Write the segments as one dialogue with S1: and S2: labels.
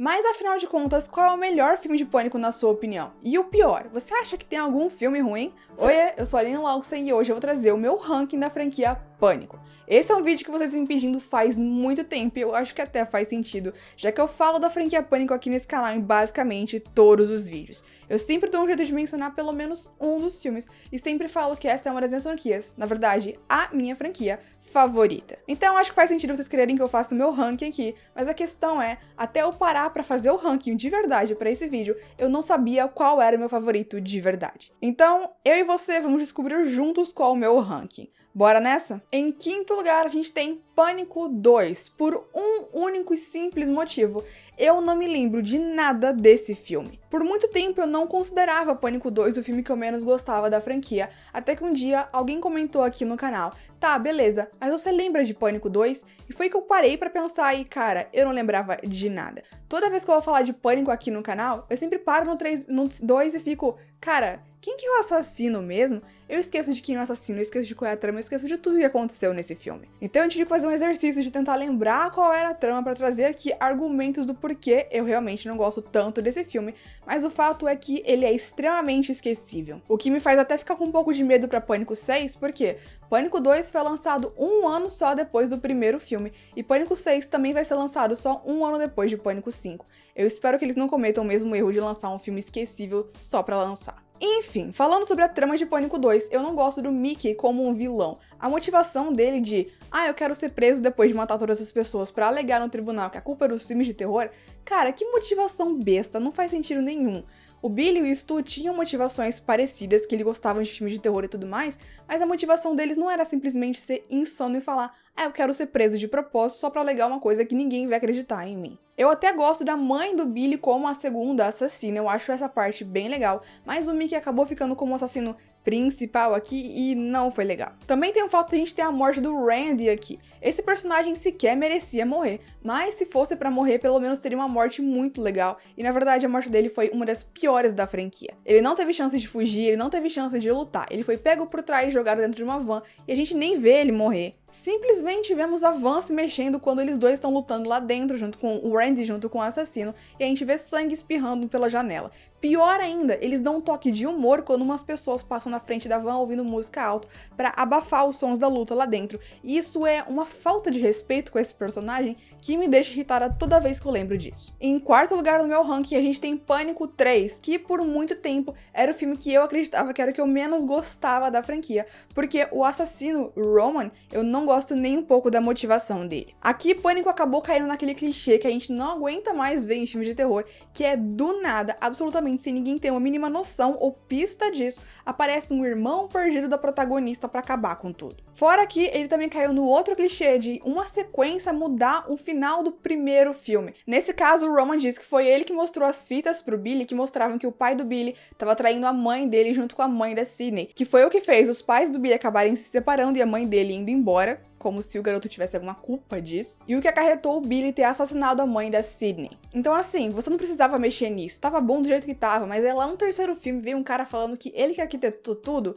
S1: Mas afinal de contas, qual é o melhor filme de pânico na sua opinião? E o pior, você acha que tem algum filme ruim? Oiê, eu sou a Aline Lauxen e hoje eu vou trazer o meu ranking da franquia Pânico. Esse é um vídeo que vocês me pedindo faz muito tempo e eu acho que até faz sentido, já que eu falo da franquia Pânico aqui nesse canal em basicamente todos os vídeos. Eu sempre dou um jeito de mencionar pelo menos um dos filmes e sempre falo que essa é uma das minhas franquias, na verdade, a minha franquia favorita. Então acho que faz sentido vocês quererem que eu faça o meu ranking aqui, mas a questão é, até eu parar pra fazer o ranking de verdade pra esse vídeo, eu não sabia qual era o meu favorito de verdade. Então, eu e você vamos descobrir juntos qual é o meu ranking. Bora nessa? Em quinto lugar, a gente tem Pânico 2, por um único e simples motivo. Eu não me lembro de nada desse filme. Por muito tempo eu não considerava Pânico 2 o filme que eu menos gostava da franquia, até que um dia alguém comentou aqui no canal: tá, beleza, mas você lembra de Pânico 2? E foi que eu parei pra pensar e, cara, eu não lembrava de nada. Toda vez que eu vou falar de Pânico aqui no canal, eu sempre paro no 2 e fico, cara, quem que é o assassino mesmo? Eu esqueço de quem é o assassino, eu esqueço de qual é a trama, eu esqueço de tudo que aconteceu nesse filme. Então eu tive que fazer um exercício de tentar lembrar qual era a trama pra trazer aqui argumentos do porquê eu realmente não gosto tanto desse filme, mas o fato é que ele é extremamente esquecível. O que me faz até ficar com um pouco de medo pra Pânico 6, porque Pânico 2 foi lançado um ano só depois do primeiro filme, e Pânico 6 também vai ser lançado só um ano depois de Pânico 5. Eu espero que eles não cometam o mesmo erro de lançar um filme esquecível só pra lançar. Enfim, falando sobre a trama de Pânico 2, eu não gosto do Mickey como um vilão. A motivação dele de, eu quero ser preso depois de matar todas as pessoas pra alegar no tribunal que a culpa é dos filmes de terror, cara, que motivação besta, não faz sentido nenhum. O Billy e o Stu tinham motivações parecidas, que eles gostavam de filmes de terror e tudo mais, mas a motivação deles não era simplesmente ser insano e falar, eu quero ser preso de propósito só pra alegar uma coisa que ninguém vai acreditar em mim. Eu até gosto da mãe do Billy como a segunda assassina, eu acho essa parte bem legal, mas o Mickey acabou ficando como assassino principal aqui e não foi legal. Também tem o fato de a gente ter a morte do Randy aqui. Esse personagem sequer merecia morrer, mas se fosse pra morrer, pelo menos seria uma morte muito legal, e na verdade a morte dele foi uma das piores da franquia. Ele não teve chance de fugir, ele não teve chance de lutar, ele foi pego por trás e jogado dentro de uma van, e a gente nem vê ele morrer. Simplesmente vemos a van se mexendo quando eles dois estão lutando lá dentro, junto com o Randy, junto com o assassino, e a gente vê sangue espirrando pela janela. Pior ainda, eles dão um toque de humor quando umas pessoas passam na frente da van ouvindo música alto pra abafar os sons da luta lá dentro. E isso é uma falta de respeito com esse personagem que me deixa irritada toda vez que eu lembro disso. Em quarto lugar no meu ranking, a gente tem Pânico 3, que por muito tempo era o filme que eu acreditava que era o que eu menos gostava da franquia, porque o assassino Roman, eu não gosto nem um pouco da motivação dele. Aqui, Pânico acabou caindo naquele clichê que a gente não aguenta mais ver em filmes de terror, que é do nada, absolutamente sem ninguém ter uma mínima noção ou pista disso, aparece um irmão perdido da protagonista pra acabar com tudo. Fora que ele também caiu no outro clichê de uma sequência mudar o final do primeiro filme. Nesse caso, o Roman diz que foi ele que mostrou as fitas pro Billy que mostravam que o pai do Billy estava traindo a mãe dele junto com a mãe da Sidney, que foi o que fez os pais do Billy acabarem se separando e a mãe dele indo embora, como se o garoto tivesse alguma culpa disso, e o que acarretou o Billy ter assassinado a mãe da Sidney. Então assim, você não precisava mexer nisso, tava bom do jeito que tava, mas é lá no terceiro filme veio um cara falando que ele que arquitetou tudo.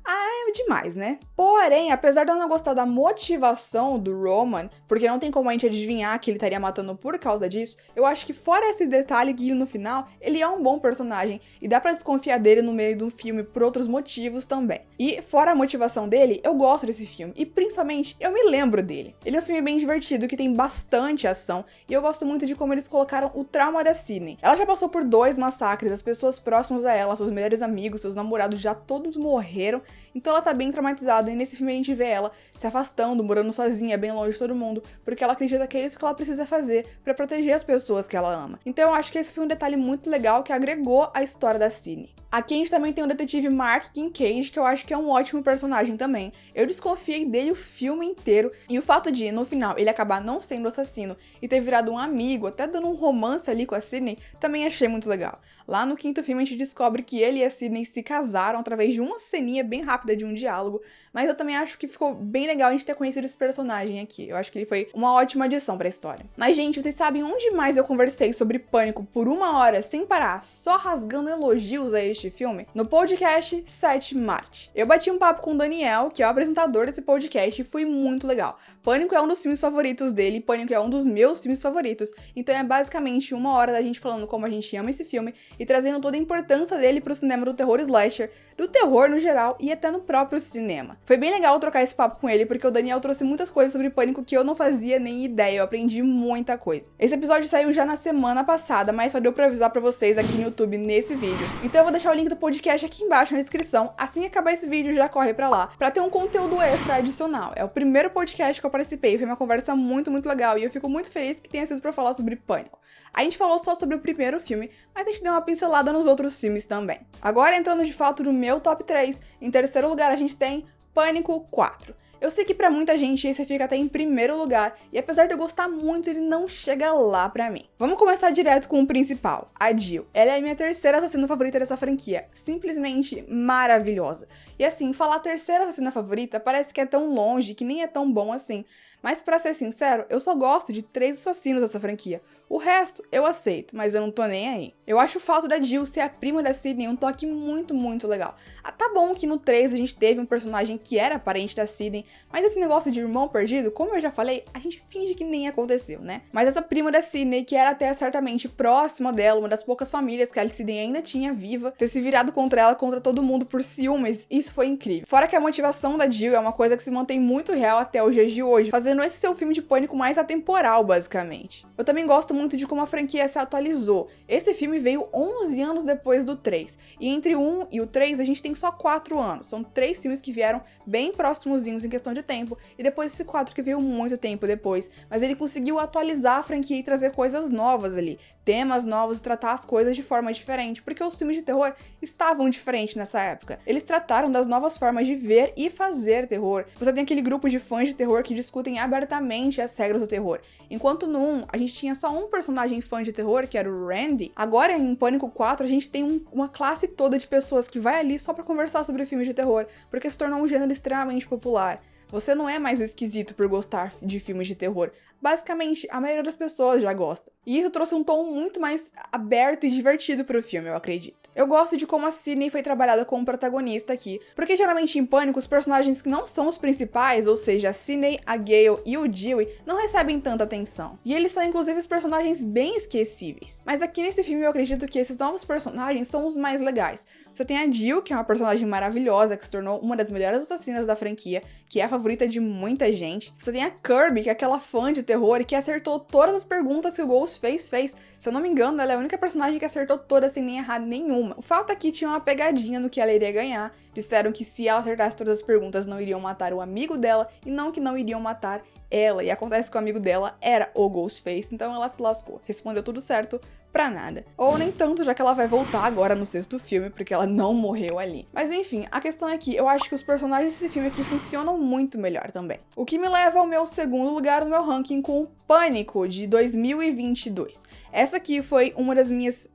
S1: É demais, né? Porém, apesar de eu não gostar da motivação do Roman, porque não tem como a gente adivinhar que ele estaria matando por causa disso, eu acho que fora esse detalhe que no final, ele é um bom personagem e dá pra desconfiar dele no meio de um filme por outros motivos também. E fora a motivação dele, eu gosto desse filme e principalmente eu me lembro dele. Ele é um filme bem divertido, que tem bastante ação e eu gosto muito de como eles colocaram o trauma da Sidney. Ela já passou por 2 massacres, as pessoas próximas a ela, seus melhores amigos, seus namorados já todos morreram. Então ela tá bem traumatizada, e nesse filme a gente vê ela se afastando, morando sozinha, bem longe de todo mundo, porque ela acredita que é isso que ela precisa fazer pra proteger as pessoas que ela ama. Então eu acho que esse foi um detalhe muito legal que agregou à história da Sidney. Aqui a gente também tem o detetive Mark Kincaid, que eu acho que é um ótimo personagem também. Eu desconfiei dele o filme inteiro, e o fato de, no final, ele acabar não sendo assassino e ter virado um amigo, até dando um romance ali com a Sidney, também achei muito legal. Lá no quinto filme a gente descobre que ele e a Sidney se casaram através de uma ceninha bem rápida de um diálogo, mas eu também acho que ficou bem legal a gente ter conhecido esse personagem aqui. Eu acho que ele foi uma ótima adição pra história. Mas, gente, vocês sabem onde mais eu conversei sobre Pânico por 1 hora sem parar, só rasgando elogios a este filme? No podcast 7 Marte. Eu bati um papo com o Daniel, que é o apresentador desse podcast, e foi muito legal. Pânico é um dos filmes favoritos dele, Pânico é um dos meus filmes favoritos, então é basicamente 1 hora da gente falando como a gente ama esse filme e trazendo toda a importância dele pro cinema do terror slasher, do terror no geral e até no próprio cinema. Foi bem legal trocar esse papo com ele, porque o Daniel trouxe muitas coisas sobre Pânico que eu não fazia nem ideia, eu aprendi muita coisa. Esse episódio saiu já na semana passada, mas só deu pra avisar pra vocês aqui no YouTube nesse vídeo. Então eu vou deixar o link do podcast aqui embaixo na descrição, assim que acabar esse vídeo já corre pra lá, pra ter um conteúdo extra adicional. É o primeiro podcast que eu participei, foi uma conversa muito legal e eu fico muito feliz que tenha sido pra falar sobre Pânico. A gente falou só sobre o primeiro filme, mas a gente deu uma pincelada nos outros filmes também. Agora entrando de fato no meu top 3, em terceiro lugar a gente tem Pânico 4. Eu sei que pra muita gente esse fica até em primeiro lugar, e apesar de eu gostar muito, ele não chega lá pra mim. Vamos começar direto com o principal, a Jill. Ela é a minha terceira assassina favorita dessa franquia, simplesmente maravilhosa. E assim, falar terceira assassina favorita parece que é tão longe, que nem é tão bom assim. Mas pra ser sincero, eu só gosto de 3 assassinos dessa franquia. O resto eu aceito, mas eu não tô nem aí. Eu acho o fato da Jill ser a prima da Sidney um toque muito legal. Tá bom que no 3 a gente teve um personagem que era parente da Sidney, mas esse negócio de irmão perdido, como eu já falei, a gente finge que nem aconteceu, né? Mas essa prima da Sidney, que era até certamente próxima dela, uma das poucas famílias que a Sidney ainda tinha viva, ter se virado contra ela, contra todo mundo por ciúmes, isso foi incrível. Fora que a motivação da Jill é uma coisa que se mantém muito real até os dias de hoje, fazendo esse seu filme de Pânico mais atemporal, basicamente. Eu também gosto muito de como a franquia se atualizou. Esse filme veio 11 anos depois do 3, e entre o 1 e o 3 a gente tem só 4 anos. São 3 filmes que vieram bem próximozinhos em questão de tempo, e depois esse 4 que veio muito tempo depois, mas ele conseguiu atualizar a franquia e trazer coisas novas ali, temas novos e tratar as coisas de forma diferente, porque os filmes de terror estavam diferentes nessa época. Eles trataram das novas formas de ver e fazer terror. Você tem aquele grupo de fãs de terror que discutem abertamente as regras do terror. Enquanto no 1 a gente tinha só um personagem fã de terror, que era o Randy, agora em Pânico 4 a gente tem uma classe toda de pessoas que vai ali só pra conversar sobre filmes de terror, porque se tornou um gênero extremamente popular. Você não é mais o esquisito por gostar de filmes de terror. Basicamente, a maioria das pessoas já gosta. E isso trouxe um tom muito mais aberto e divertido pro filme, eu acredito. Eu gosto de como a Sidney foi trabalhada como protagonista aqui, porque geralmente em Pânico os personagens que não são os principais, ou seja, a Sidney, a Gale e o Dewey, não recebem tanta atenção. E eles são inclusive os personagens bem esquecíveis. Mas aqui nesse filme eu acredito que esses novos personagens são os mais legais. Você tem a Jill, que é uma personagem maravilhosa, que se tornou uma das melhores assassinas da franquia, que é a favorita de muita gente. Você tem a Kirby, que é aquela fã de terror e que acertou todas as perguntas que o Ghostface fez. Se eu não me engano, ela é a única personagem que acertou todas sem nem errar nenhuma. O fato é que tinha uma pegadinha no que ela iria ganhar. Disseram que se ela acertasse todas as perguntas, não iriam matar o amigo dela, e não que não iriam matar ela. E acontece que o amigo dela era o Ghostface, então ela se lascou. Respondeu tudo certo pra nada. Ou nem tanto, já que ela vai voltar agora no 6º filme, porque ela não morreu ali. Mas enfim, a questão é que eu acho que os personagens desse filme aqui funcionam muito melhor também. O que me leva ao meu 2º lugar no meu ranking com o Pânico, de 2022. Essa aqui foi uma das minhas...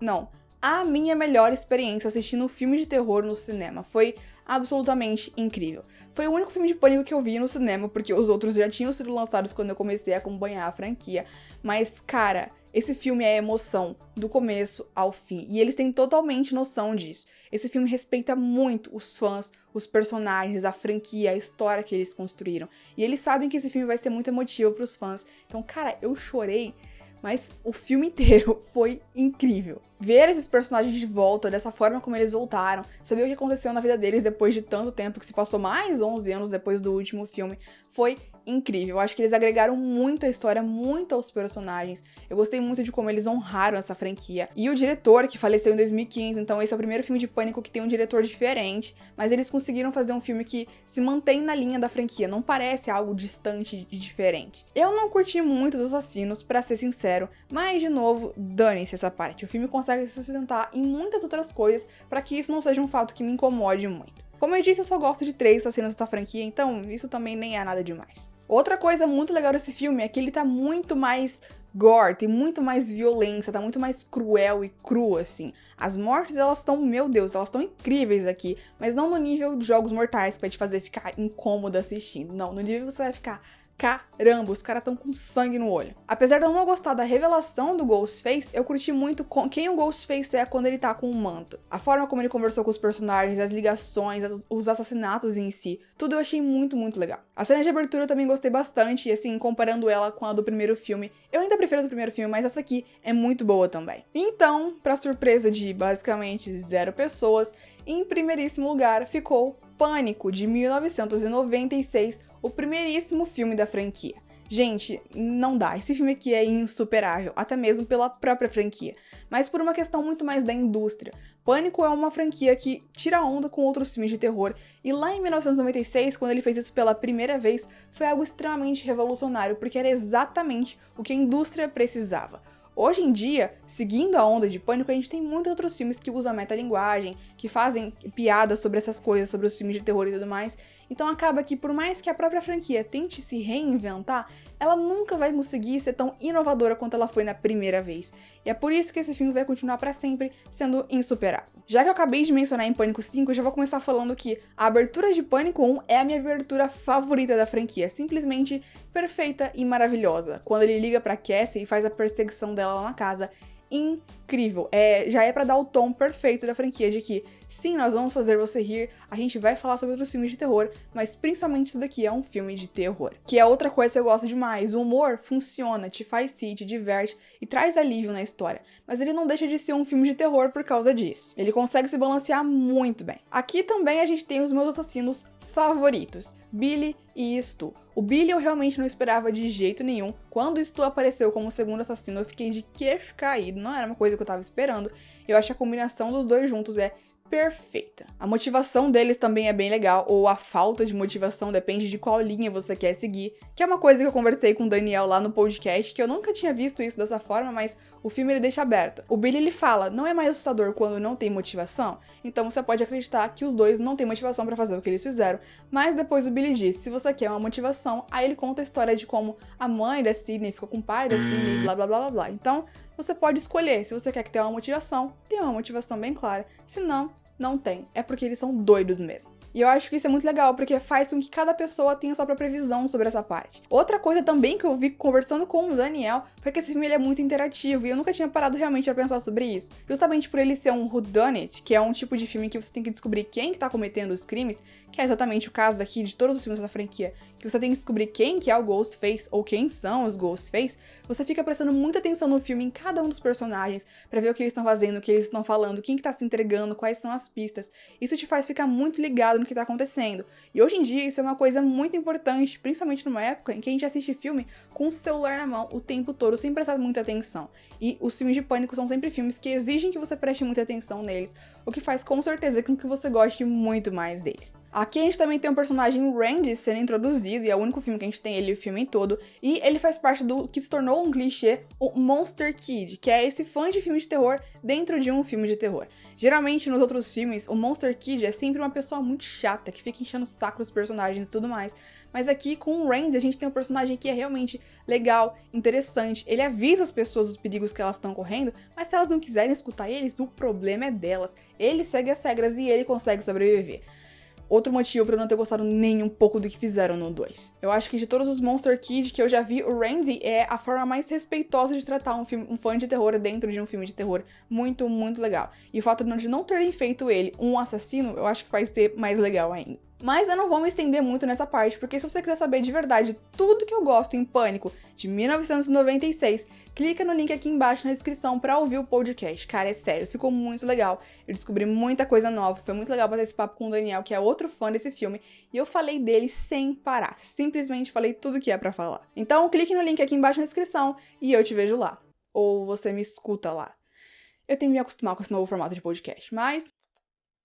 S1: a minha melhor experiência assistindo um filme de terror no cinema. Foi absolutamente incrível. Foi o único filme de Pânico que eu vi no cinema, porque os outros já tinham sido lançados quando eu comecei a acompanhar a franquia. Mas, cara, esse filme é emoção do começo ao fim, e eles têm totalmente noção disso. Esse filme respeita muito os fãs, os personagens, a franquia, a história que eles construíram. E eles sabem que esse filme vai ser muito emotivo pros fãs. Então, cara, eu chorei, mas o filme inteiro foi incrível. Ver esses personagens de volta, dessa forma como eles voltaram, saber o que aconteceu na vida deles depois de tanto tempo, que se passou mais 11 anos depois do último filme, foi incrível. Eu acho que eles agregaram muito à história, muito aos personagens. Eu gostei muito de como eles honraram essa franquia. E o diretor, que faleceu em 2015, então esse é o primeiro filme de Pânico que tem um diretor diferente, mas eles conseguiram fazer um filme que se mantém na linha da franquia, não parece algo distante e diferente. Eu não curti muito os assassinos, pra ser sincero, mas, de novo, dane-se essa parte. O filme consegue se sustentar em muitas outras coisas para que isso não seja um fato que me incomode muito. Como eu disse, eu só gosto de 3 assassinos dessa franquia, então isso também nem é nada demais. Outra coisa muito legal desse filme é que ele tá muito mais gore, tem muito mais violência, tá muito mais cruel e cru, assim. As mortes, elas estão, meu Deus, elas estão incríveis aqui, mas não no nível de Jogos Mortais, que vai te fazer ficar incômodo assistindo. Não, no nível que você vai ficar... Caramba, os caras estão com sangue no olho. Apesar de eu não gostar da revelação do Ghostface, eu curti muito quem o Ghostface é quando ele tá com o manto. A forma como ele conversou com os personagens, as ligações, os assassinatos em si, tudo eu achei muito, muito legal. A cena de abertura eu também gostei bastante, e assim, comparando ela com a do primeiro filme, eu ainda prefiro a do primeiro filme, mas essa aqui é muito boa também. Então, pra surpresa de basicamente 0 pessoas, em primeiríssimo lugar ficou Pânico, de 1996, o primeiríssimo filme da franquia. Gente, não dá, esse filme aqui é insuperável, até mesmo pela própria franquia, mas por uma questão muito mais da indústria. Pânico é uma franquia que tira onda com outros filmes de terror, e lá em 1996, quando ele fez isso pela primeira vez, foi algo extremamente revolucionário, porque era exatamente o que a indústria precisava. Hoje em dia, seguindo a onda de Pânico, a gente tem muitos outros filmes que usam a metalinguagem, que fazem piadas sobre essas coisas, sobre os filmes de terror e tudo mais. Então acaba que, por mais que a própria franquia tente se reinventar, ela nunca vai conseguir ser tão inovadora quanto ela foi na primeira vez. E é por isso que esse filme vai continuar pra sempre sendo insuperável. Já que eu acabei de mencionar em Pânico 5, eu já vou começar falando que a abertura de Pânico 1 é a minha abertura favorita da franquia, simplesmente perfeita e maravilhosa. Quando ele liga pra Cassie e faz a perseguição dela lá na casa, incrível. Já é pra dar o tom perfeito da franquia de que, sim, nós vamos fazer você rir, a gente vai falar sobre outros filmes de terror, mas principalmente isso daqui é um filme de terror. Que é outra coisa que eu gosto demais. O humor funciona, te faz rir, te diverte e traz alívio na história, mas ele não deixa de ser um filme de terror por causa disso. Ele consegue se balancear muito bem. Aqui também a gente tem os meus assassinos favoritos, Billy e Stu. O Billy eu realmente não esperava de jeito nenhum. Quando o Stu apareceu como segundo assassino, eu fiquei de queixo caído. Não era uma coisa que eu tava esperando. Eu acho que a combinação dos dois juntos é perfeita. A motivação deles também é bem legal, ou a falta de motivação, depende de qual linha você quer seguir, que é uma coisa que eu conversei com o Daniel lá no podcast, que eu nunca tinha visto isso dessa forma, mas o filme ele deixa aberto. O Billy ele fala, não é mais assustador quando não tem motivação? Então você pode acreditar que os dois não têm motivação pra fazer o que eles fizeram, mas depois o Billy diz, se você quer uma motivação, aí ele conta a história de como a mãe da Sidney ficou com o pai da Sidney, blá blá blá blá blá. Então, você pode escolher, se você quer que tenha uma motivação, tem uma motivação bem clara, se não tem. É porque eles são doidos mesmo. E eu acho que isso é muito legal, porque faz com que cada pessoa tenha sua própria visão sobre essa parte. Outra coisa também que eu vi conversando com o Daniel foi que esse filme ele é muito interativo, e eu nunca tinha parado realmente a pensar sobre isso. Justamente por ele ser um whodunit, que é um tipo de filme que você tem que descobrir quem que tá cometendo os crimes, que é exatamente o caso aqui de todos os filmes da franquia, que você tem que descobrir quem que é o Ghostface, ou quem são os Ghostface, você fica prestando muita atenção no filme, em cada um dos personagens, pra ver o que eles estão fazendo, o que eles estão falando, quem que tá se entregando, quais são as pistas. Isso te faz ficar muito ligado no que tá acontecendo. E hoje em dia isso é uma coisa muito importante, principalmente numa época em que a gente assiste filme com o celular na mão o tempo todo, sem prestar muita atenção. E os filmes de pânico são sempre filmes que exigem que você preste muita atenção neles, o que faz com certeza com que você goste muito mais deles. Aqui a gente também tem um personagem Randy sendo introduzido, e é o único filme que a gente tem ele o filme todo, e ele faz parte do que se tornou um clichê, o Monster Kid, que é esse fã de filme de terror dentro de um filme de terror. Geralmente nos outros filmes, o Monster Kid é sempre uma pessoa muito chata, que fica enchendo o saco dos personagens e tudo mais. Mas aqui com o Randy a gente tem um personagem que é realmente legal, interessante. Ele avisa as pessoas dos perigos que elas estão correndo, mas se elas não quiserem escutar eles, o problema é delas. Ele segue as regras e ele consegue sobreviver. Outro motivo pra eu não ter gostado nem um pouco do que fizeram no 2. Eu acho que de todos os Monster Kid que eu já vi, o Randy é a forma mais respeitosa de tratar um fã de terror dentro de um filme de terror. Muito, muito legal. E o fato de não terem feito ele um assassino, eu acho que faz ser mais legal ainda. Mas eu não vou me estender muito nessa parte, porque se você quiser saber de verdade tudo que eu gosto em Pânico, de 1996, clica no link aqui embaixo na descrição pra ouvir o podcast. Cara, é sério, ficou muito legal. Eu descobri muita coisa nova, foi muito legal bater esse papo com o Daniel, que é outro fã desse filme, e eu falei dele sem parar. Simplesmente falei tudo que é pra falar. Então, clique no link aqui embaixo na descrição e eu te vejo lá. Ou você me escuta lá. Eu tenho que me acostumar com esse novo formato de podcast, mas